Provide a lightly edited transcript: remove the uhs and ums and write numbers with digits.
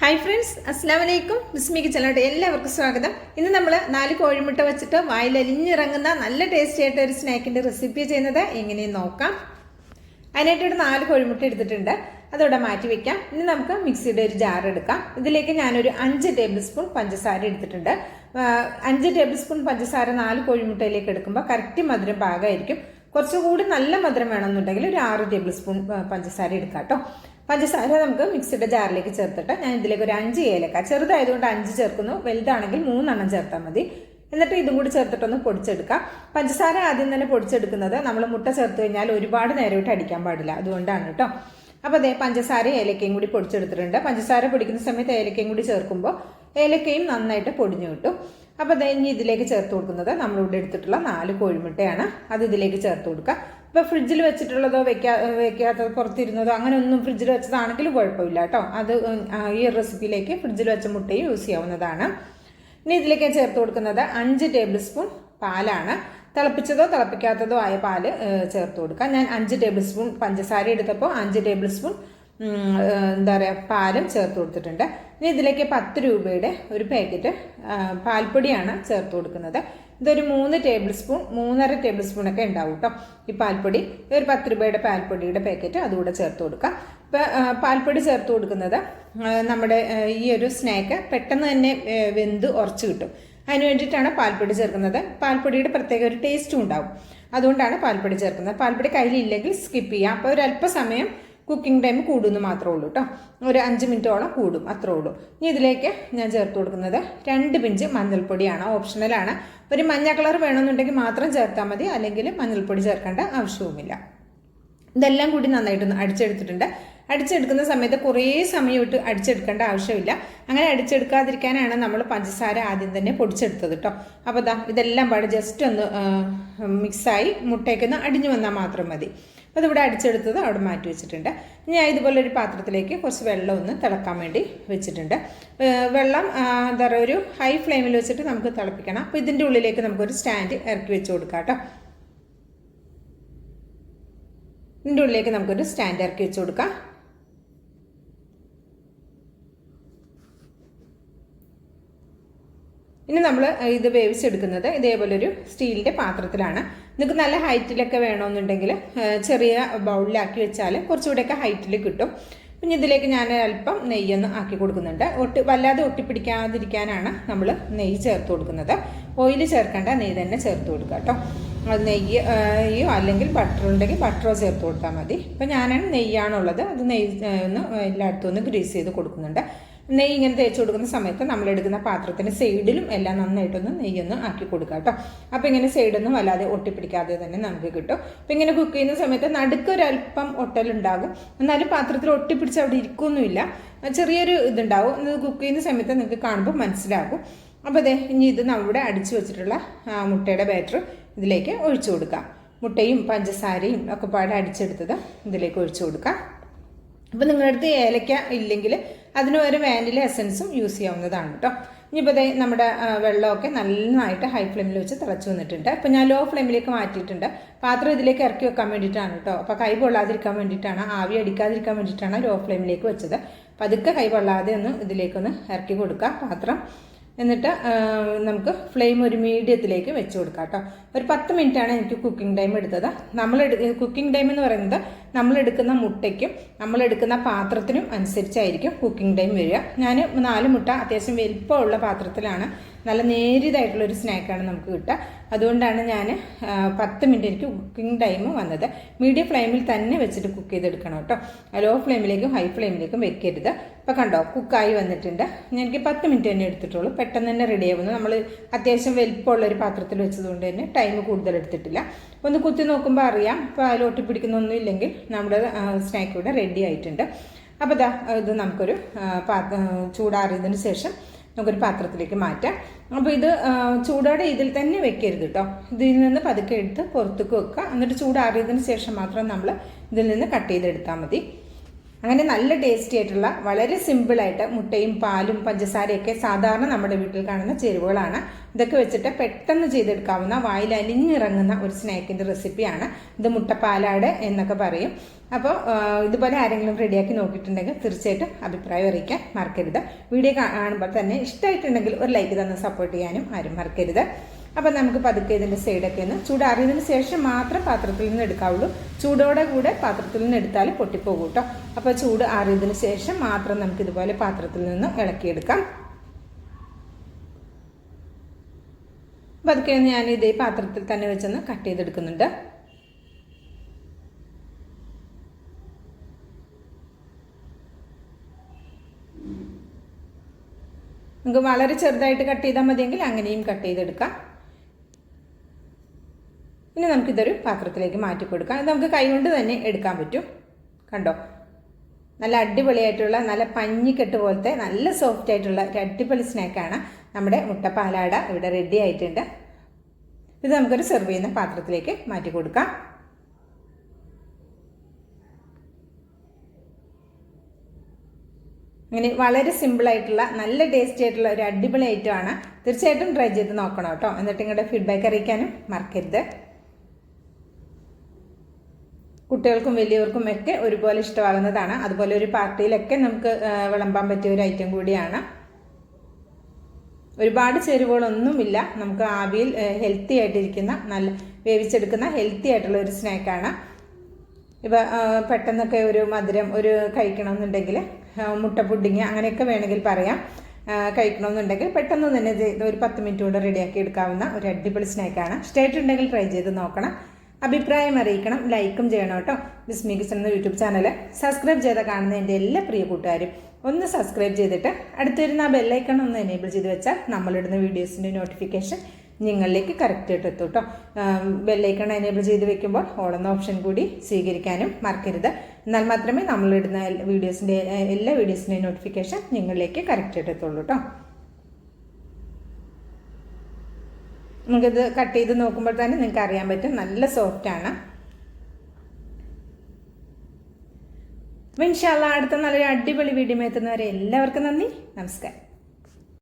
Hi friends, അസ്സലാമു അലൈക്കും. ബിസ്മി കിച്ചണിലോട്ട് എല്ലാവർക്കും സ്വാഗതം. ഇന്ന് നമ്മൾ 4 കോഴിമുട്ട വെച്ചിട്ട് വായിലലിഞ്ഞിറങ്ങുന്ന നല്ല ടേസ്റ്റി ആയിട്ട് ഒരു സ്നാക്കിൻ്റെ റെസിപ്പി ചെയ്യുന്നത് എങ്ങനെയെന്ന് നോക്കാം. അതിനായിട്ടൊരു 4 കോഴിമുട്ട എടുത്തിട്ടുണ്ട്, അതോടെ മാറ്റി വെക്കാം. ഇനി നമുക്ക് മിക്സിയുടെ ഒരു ജാർ എടുക്കാം. ഇതിലേക്ക് ഞാനൊരു 5 ടേബിൾ സ്പൂൺ പഞ്ചസാര എടുത്തിട്ടുണ്ട്. 5 ടേബിൾ സ്പൂൺ പഞ്ചസാര 4 കോഴിമുട്ടയിലേക്ക് എടുക്കുമ്പോൾ കറക്റ്റ് മധുരം പാകമായിരിക്കും. കുറച്ചുകൂടി നല്ല മധുരം വേണമെന്നുണ്ടെങ്കിൽ ഒരു 6 ടേബിൾ സ്പൂൺ പഞ്ചസാര എടുക്കാം കേട്ടോ. പഞ്ചസാര നമുക്ക് മിക്സിയുടെ ജാറിലേക്ക് ചേർത്തിട്ട് ഞാൻ ഇതിലേക്ക് ഒരു 5 ഏലക്ക, ചെറുതായതുകൊണ്ട് 5 ചേർക്കുന്നു, വലുതാണെങ്കിൽ 3 എണ്ണം ചേർത്താൽ മതി. എന്നിട്ട് ഇതും കൂടി ചേർത്തിട്ടൊന്ന് പൊടിച്ചെടുക്കാം. പഞ്ചസാര ആദ്യം തന്നെ പൊടിച്ചെടുക്കുന്നത് നമ്മൾ മുട്ട ചേർത്ത് കഴിഞ്ഞാൽ ഒരുപാട് നേരമായിട്ട് അടിക്കാൻ പാടില്ല, അതുകൊണ്ടാണ് കേട്ടോ. അപ്പോൾ അതേ പഞ്ചസാര ഏലക്കയും കൂടി പൊടിച്ചെടുത്തിട്ടുണ്ട്. പഞ്ചസാര പൊടിക്കുന്ന സമയത്ത് ഏലക്കയും കൂടി ചേർക്കുമ്പോൾ ഏലക്കയും നന്നായിട്ട് പൊടിഞ്ഞു കിട്ടും. അപ്പോൾ അതേ ഇനി ഇതിലേക്ക് ചേർത്ത് കൊടുക്കുന്നത് നമ്മളിവിടെ എടുത്തിട്ടുള്ള 4 കോഴിമുട്ടയാണ്. അത് ഇതിലേക്ക് ചേർത്ത് കൊടുക്കുക. ഇപ്പോൾ ഫ്രിഡ്ജിൽ വെച്ചിട്ടുള്ളതോ വെക്കാത്തതോ പുറത്തിരുന്നതോ അങ്ങനെ ഒന്നും ഫ്രിഡ്ജിൽ വെച്ചതാണെങ്കിലും കുഴപ്പമില്ല കേട്ടോ. അത് ഈ റെസിപ്പിയിലേക്ക് ഫ്രിഡ്ജിൽ വെച്ച മുട്ടയും യൂസ് ചെയ്യാവുന്നതാണ്. ഇനി ഇതിലേക്ക് ചേർത്ത് കൊടുക്കുന്നത് 5 ടേബിൾ സ്പൂൺ പാലാണ്. തിളപ്പിച്ചതോ തിളപ്പിക്കാത്തതോ ആയ പാല് ചേർത്ത് കൊടുക്കാം. ഞാൻ 5 ടേബിൾ സ്പൂൺ പഞ്ചസാര എടുത്തപ്പോൾ 5 ടേബിൾ സ്പൂൺ പാലും ചേർത്ത് കൊടുത്തിട്ടുണ്ട്. ഇനി ഇതിലേക്ക് 10 രൂപയുടെ ഒരു പാക്കറ്റ് പാൽപ്പൊടിയാണ് ചേർത്ത് കൊടുക്കുന്നത്. ഇതൊരു 3 ടേബിൾ സ്പൂൺ 3.5 ടേബിൾ സ്പൂണൊക്കെ ഉണ്ടാവും കേട്ടോ ഈ പാൽപ്പൊടി. ഒരു 10 രൂപയുടെ പാൽപ്പൊടിയുടെ പാക്കറ്റ് അതുകൂടെ ചേർത്ത് കൊടുക്കാം. ഇപ്പോൾ പാൽപ്പൊടി ചേർത്ത് കൊടുക്കുന്നത് നമ്മുടെ ഈ ഒരു സ്നാക്ക് പെട്ടെന്ന് തന്നെ വെന്ത് ഉറച്ച് കിട്ടും. അതിന് വേണ്ടിയിട്ടാണ് പാൽപ്പൊടി ചേർക്കുന്നത്. പാൽപ്പൊടിയുടെ പ്രത്യേക ഒരു ടേസ്റ്റും ഉണ്ടാവും, അതുകൊണ്ടാണ് പാൽപ്പൊടി ചേർക്കുന്നത്. പാൽപ്പൊടി കയ്യിലില്ലെങ്കിൽ സ്കിപ്പ് ചെയ്യാം. അപ്പോൾ ഒരല്പസമയം കുക്കിംഗ് ടൈം കൂടുമെന്ന് മാത്രമേ ഉള്ളൂ കേട്ടോ. ഒരു 5 മിനിറ്റോളം കൂടും, അത്രേ ഉള്ളൂ. ഇനി ഇതിലേക്ക് ഞാൻ ചേർത്ത് കൊടുക്കുന്നത് 2 പിഞ്ച് മഞ്ഞൾപ്പൊടിയാണ്, ഓപ്ഷണലാണ്. ഒരു മഞ്ഞ കളർ വേണമെന്നുണ്ടെങ്കിൽ മാത്രം ചേർത്താൽ മതി, അല്ലെങ്കിൽ മഞ്ഞൾപ്പൊടി ചേർക്കേണ്ട ആവശ്യവുമില്ല. ഇതെല്ലാം കൂടി നന്നായിട്ടൊന്ന് അടിച്ചെടുത്തിട്ടുണ്ട്. അടിച്ചെടുക്കുന്ന സമയത്ത് കുറേ സമയം ഇട്ട് അടിച്ചെടുക്കേണ്ട ആവശ്യമില്ല. അങ്ങനെ അടിച്ചെടുക്കാതിരിക്കാനാണ് നമ്മൾ പഞ്ചസാര ആദ്യം തന്നെ പൊടിച്ചെടുത്തത് കേട്ടോ. അപ്പോൾ ഇതെല്ലാം പാടെ ജസ്റ്റ് ഒന്ന് മിക്സായി മുട്ടയ്ക്കൊന്ന് അടിഞ്ഞു വന്നാൽ മാത്രം മതി. അപ്പോൾ ഇതിവിടെ അടിച്ചെടുത്തത് അവിടെ മാറ്റി വെച്ചിട്ടുണ്ട്. ഞാൻ ഇതുപോലെ ഒരു പാത്രത്തിലേക്ക് കുറച്ച് വെള്ളം ഒന്ന് തിളക്കാൻ വേണ്ടി വെച്ചിട്ടുണ്ട്. വെള്ളം എന്താ പറയുക, ഒരു ഹൈ ഫ്ലെയിമിൽ വെച്ചിട്ട് നമുക്ക് തിളപ്പിക്കണം. അപ്പോൾ ഇതിൻ്റെ ഉള്ളിലേക്ക് നമുക്കൊരു സ്റ്റാൻഡ് ഇറക്കി വെച്ച് കൊടുക്കാം കേട്ടോ. ഇതിൻ്റെ ഉള്ളിലേക്ക് നമുക്കൊരു സ്റ്റാൻഡ് ഇറക്കി വെച്ച് കൊടുക്കാം. ഇനി നമ്മൾ ഇത് വേവിച്ചെടുക്കുന്നത് ഇതേപോലൊരു സ്റ്റീലിൻ്റെ പാത്രത്തിലാണ്. നിങ്ങൾക്ക് നല്ല ഹൈറ്റിലൊക്കെ വേണമെന്നുണ്ടെങ്കിൽ ചെറിയ ബൗളിലാക്കി വെച്ചാൽ കുറച്ചുകൂടെയൊക്കെ ഹൈറ്റിൽ കിട്ടും. പിന്നെ ഇതിലേക്ക് ഞാൻ അല്പം നെയ്യൊന്ന് ആക്കി കൊടുക്കുന്നുണ്ട്. വല്ലാതെ ഒട്ടിപ്പിടിക്കാതിരിക്കാനാണ് നമ്മൾ നെയ്യ് ചേർത്ത് കൊടുക്കുന്നത്. ഓയിൽ ചേർക്കേണ്ട, നെയ്യ് തന്നെ ചേർത്ത് കൊടുക്കുക കേട്ടോ. അത് നെയ്യോ അല്ലെങ്കിൽ ബട്ടർ ഉണ്ടെങ്കിൽ ബട്ടറോ ചേർത്ത് കൊടുത്താൽ മതി. ഇപ്പം ഞാനാണ് നെയ്യാണുള്ളത്, അത് നെയ്യ് ഒന്ന് എല്ലായിടത്തും ഒന്ന് ഗ്രീസ് ചെയ്ത് കൊടുക്കുന്നുണ്ട്. നെയ്യ് ഇങ്ങനെ തേച്ച് കൊടുക്കുന്ന സമയത്ത് നമ്മളെടുക്കുന്ന പാത്രത്തിന് സൈഡിലും എല്ലാം നന്നായിട്ടൊന്ന് നെയ്യൊന്ന് ആക്കി കൊടുക്കുക കേട്ടോ. അപ്പോൾ ഇങ്ങനെ സൈഡൊന്നും വല്ലാതെ ഒട്ടിപ്പിടിക്കാതെ തന്നെ നമുക്ക് കിട്ടും. അപ്പോൾ ഇങ്ങനെ കുക്ക് ചെയ്യുന്ന സമയത്ത് നടുക്കൊരല്പം ഒട്ടലുണ്ടാകും, എന്നാലും പാത്രത്തിൽ ഒട്ടിപ്പിടിച്ച് അവിടെ ഇരിക്കൊന്നുമില്ല. ചെറിയൊരു ഇതുണ്ടാവും. ഇത് കുക്ക് ചെയ്യുന്ന സമയത്ത് നിങ്ങൾക്ക് കാണുമ്പോൾ മനസ്സിലാകും. അപ്പോൾ ഇനി ഇത് നമ്മുടെ അടിച്ചു വെച്ചിട്ടുള്ള മുട്ടയുടെ ബാറ്റർ ഇതിലേക്ക് ഒഴിച്ചു കൊടുക്കാം. മുട്ടയും പഞ്ചസാരയും ഒക്കെ പാടെ അടിച്ചെടുത്തത് ഇതിലേക്ക് ഒഴിച്ചു കൊടുക്കാം. അപ്പോൾ നിങ്ങളുടെ അടുത്ത് ഏലക്ക ഇല്ലെങ്കിൽ അതിന് ഒരു വാനില എസൻസും യൂസ് ചെയ്യാവുന്നതാണ് കേട്ടോ. ഇനിയിപ്പോൾ നമ്മുടെ വെള്ളമൊക്കെ നന്നായിട്ട് ഹൈ ഫ്ലെയിമിൽ വെച്ച് തിളച്ച് വന്നിട്ടുണ്ട്. അപ്പോൾ ഞാൻ ലോ ഫ്ലെയിമിലേക്ക് മാറ്റിയിട്ടുണ്ട്. പാത്രം ഇതിലേക്ക് ഇറക്കി വെക്കാൻ വേണ്ടിയിട്ടാണ് കേട്ടോ. അപ്പോൾ കൈ പൊള്ളാതിരിക്കാൻ വേണ്ടിയിട്ടാണ്, ആവി അടിക്കാതിരിക്കാൻ വേണ്ടിയിട്ടാണ് ലോ ഫ്ലെയിമിലേക്ക് വെച്ചത്. അപ്പോൾ അതൊക്കെ കൈ പൊള്ളാതെ ഒന്ന് ഇതിലേക്കൊന്ന് ഇറക്കി കൊടുക്കുക പാത്രം. എന്നിട്ട് നമുക്ക് ഫ്ലെയിം ഒരു മീഡിയത്തിലേക്ക് വെച്ച് കൊടുക്കാം കേട്ടോ. ഒരു 10 മിനിറ്റാണ് എനിക്ക് കുക്കിംഗ് ടൈം എടുത്തത്. കുക്കിംഗ് ടൈം എന്ന് പറയുന്നത് നമ്മളെടുക്കുന്ന മുട്ടയ്ക്കും നമ്മളെടുക്കുന്ന പാത്രത്തിനും അനുസരിച്ചായിരിക്കും കുക്കിംഗ് ടൈം വരിക. ഞാൻ 4 മുട്ട അത്യാവശ്യം വലിപ്പമുള്ള പാത്രത്തിലാണ്, നല്ല നേരിയതായിട്ടുള്ളൊരു സ്നാക്കാണ് നമുക്ക് കിട്ടുക. അതുകൊണ്ടാണ് ഞാൻ 10 മിനിറ്റ് എനിക്ക് കുക്കിംഗ് ടൈം വന്നത്. മീഡിയം ഫ്ലെയിമിൽ തന്നെ വെച്ചിട്ട് കുക്ക് ചെയ്തെടുക്കണം കേട്ടോ. ലോ ഫ്ലെയിമിലേക്കും ഹൈ ഫ്ലെയിമിലേക്കും വെക്കരുത്. ഇപ്പോൾ കണ്ടോ, കുക്കായി വന്നിട്ടുണ്ട്. എനിക്ക് 10 മിനിറ്റ് തന്നെ എടുത്തിട്ടുള്ളൂ. പെട്ടെന്ന് തന്നെ റെഡി ആവുന്നു. നമ്മൾ അത്യാവശ്യം വലിപ്പമുള്ളൊരു പാത്രത്തിൽ വെച്ചതുകൊണ്ട് തന്നെ ടൈം കൂടുതൽ എടുത്തിട്ടില്ല. ഒന്ന് കുത്തി നോക്കുമ്പോൾ അറിയാം. ഇപ്പോൾ അതിൽ ഒട്ടിപ്പിടിക്കുന്നൊന്നും ഇല്ലെങ്കിൽ നമ്മുടെ സ്നാക്ക് ഇവിടെ റെഡി ആയിട്ടുണ്ട്. അപ്പോൾ ഇത് നമുക്കൊരു ചൂടാറിയതിന് ശേഷം നമുക്കൊരു പാത്രത്തിലേക്ക് മാറ്റാം. അപ്പോൾ ഇത് ചൂടോടെ ഇതിൽ തന്നെ വെക്കരുത് കേട്ടോ. ഇതിൽ നിന്ന് പതുക്കെ എടുത്ത് പുറത്തേക്ക് വെക്കുക. എന്നിട്ട് ചൂടാറിയതിന് ശേഷം മാത്രം നമ്മൾ ഇതിൽ നിന്ന് കട്ട് ചെയ്തെടുത്താൽ മതി. അങ്ങനെ നല്ല ടേസ്റ്റി ആയിട്ടുള്ള വളരെ സിമ്പിളായിട്ട് മുട്ടയും പാലും പഞ്ചസാരയൊക്കെ സാധാരണ നമ്മുടെ വീട്ടിൽ കാണുന്ന ചേരുവകളാണ്. ഇതൊക്കെ വെച്ചിട്ട് പെട്ടെന്ന് ചെയ്തെടുക്കാവുന്ന വായിൽ അലിഞ്ഞിറങ്ങുന്ന ഒരു സ്നാക്കിൻ്റെ റെസിപ്പിയാണ് ഇത്. മുട്ടപ്പാലാട് എന്നൊക്കെ പറയും. അപ്പോൾ ഇതുപോലെ ആരെങ്കിലും റെഡിയാക്കി നോക്കിയിട്ടുണ്ടെങ്കിൽ തീർച്ചയായിട്ടും അഭിപ്രായം അറിയിക്കാൻ മറക്കരുത്. വീഡിയോ കാണുമ്പോൾ തന്നെ ഇഷ്ടമായിട്ടുണ്ടെങ്കിൽ ഒരു ലൈക്ക് തന്ന് സപ്പോർട്ട് ചെയ്യാനും ആരും മറക്കരുത്. അപ്പോൾ നമുക്ക് പതുക്കെ ഇതിൻ്റെ സൈഡൊക്കെ ഒന്ന് ചൂടാറിയതിന് ശേഷം മാത്രം പാത്രത്തിൽ നിന്ന് എടുക്കാവുള്ളൂ. ചൂടോടെ കൂടെ പാത്രത്തിൽ നിന്ന് എടുത്താൽ പൊട്ടിപ്പോകും കേട്ടോ. അപ്പോൾ ചൂട് ആറിയതിന് ശേഷം മാത്രം നമുക്കിതുപോലെ പാത്രത്തിൽ നിന്ന് ഇളക്കിയെടുക്കാം. പതുക്കെ ഞാൻ ഇതേ പാത്രത്തിൽ തന്നെ വെച്ചൊന്ന് കട്ട് ചെയ്തെടുക്കുന്നുണ്ട്. നമുക്ക് വളരെ ചെറുതായിട്ട് കട്ട് ചെയ്താൽ മതിയെങ്കിൽ അങ്ങനെയും കട്ട് ചെയ്തെടുക്കാം. ഇനി നമുക്കിതൊരു പാത്രത്തിലേക്ക് മാറ്റി കൊടുക്കാം. ഇത് നമുക്ക് കൈകൊണ്ട് തന്നെ എടുക്കാൻ പറ്റും. കണ്ടോ, നല്ല അടിപൊളിയായിട്ടുള്ള നല്ല പഞ്ഞിക്കെട്ട് പോലത്തെ നല്ല സോഫ്റ്റ് ആയിട്ടുള്ള ഒരു അടിപൊളി സ്നാക്കാണ് നമ്മുടെ മുട്ടപ്പാലാട ഇവിടെ റെഡി ആയിട്ടുണ്ട്. ഇത് നമുക്കൊരു സെർവ് ചെയ്യുന്ന പാത്രത്തിലേക്ക് മാറ്റി കൊടുക്കാം. അങ്ങനെ വളരെ സിമ്പിളായിട്ടുള്ള നല്ല ടേസ്റ്റി ആയിട്ടുള്ള ഒരു അടിപൊളി ഐറ്റമാണ്. തീർച്ചയായിട്ടും ട്രൈ ചെയ്ത് നോക്കണം കേട്ടോ. എന്നിട്ട് നിങ്ങളുടെ ഫീഡ്ബാക്ക് അറിയിക്കാനും മറക്കരുത്. കുട്ടികൾക്കും വലിയവർക്കും ഒക്കെ ഒരുപോലെ ഇഷ്ടമാകുന്നതാണ്. അതുപോലെ ഒരു പാർട്ടിയിലൊക്കെ നമുക്ക് വിളമ്പാൻ പറ്റിയ ഒരു ഐറ്റം കൂടിയാണ്. ഒരുപാട് ചേരുവകളൊന്നുമില്ല. നമുക്ക് ആവിയിൽ ഹെൽത്തി ആയിട്ടിരിക്കുന്ന നല്ല വേവിച്ചെടുക്കുന്ന ഹെൽത്തി ആയിട്ടുള്ള ഒരു സ്നാക്കാണ്. ഇപ്പോൾ പെട്ടെന്നൊക്കെ ഒരു മധുരം ഒരു കഴിക്കണമെന്നുണ്ടെങ്കിൽ മുട്ട പുഡിങ് അങ്ങനെയൊക്കെ വേണമെങ്കിൽ പറയാം. കഴിക്കണമെന്നുണ്ടെങ്കിൽ പെട്ടെന്ന് തന്നെ ഒരു 10 മിനിറ്റ് കൊണ്ട് റെഡിയാക്കി എടുക്കാവുന്ന ഒരു അടിപൊളി സ്നാക്കാണ്. ഇഷ്ടമായിട്ടുണ്ടെങ്കിൽ ട്രൈ ചെയ്ത് നോക്കണം. അഭിപ്രായം അറിയിക്കണം. ലൈക്കും ചെയ്യണം കേട്ടോ. ബിസ്മി കിച്ചൺ എന്ന യൂട്യൂബ് ചാനൽ സബ്സ്ക്രൈബ് ചെയ്ത് കാണുന്ന എൻ്റെ എല്ലാ പ്രിയ കൂട്ടുകാരും ഒന്ന് സബ്സ്ക്രൈബ് ചെയ്തിട്ട് അടുത്ത് വരുന്ന ആ ബെല്ലൈക്കൺ ഒന്ന് എനേബിൾ ചെയ്ത് വെച്ചാൽ നമ്മളിടുന്ന വീഡിയോസിൻ്റെ നോട്ടിഫിക്കേഷൻ നിങ്ങളിലേക്ക് കറക്റ്റായിട്ട് എത്തും കേട്ടോ. ബെല്ലൈക്കൺ എനേബിൾ ചെയ്ത് വെക്കുമ്പോൾ ഓളെന്ന ഓപ്ഷൻ കൂടി സ്വീകരിക്കാനും മറക്കരുത്. എന്നാൽ മാത്രമേ നമ്മളിടുന്ന എല്ലാ വീഡിയോസിൻ്റെയും നോട്ടിഫിക്കേഷൻ നിങ്ങളിലേക്ക് കറക്റ്റായിട്ട് എത്തുള്ളൂ കേട്ടോ. നമുക്കിത് കട്ട് ചെയ്ത് നോക്കുമ്പോൾ തന്നെ നിങ്ങൾക്ക് അറിയാൻ പറ്റും നല്ല സോഫ്റ്റാണ്. അപ്പോൾ ഇൻഷാ അല്ലാഹ് അടുത്ത നല്ലൊരു അടിപൊളി വീഡിയോ എത്തുന്നവരെ എല്ലാവർക്കും നന്ദി, നമസ്കാരം.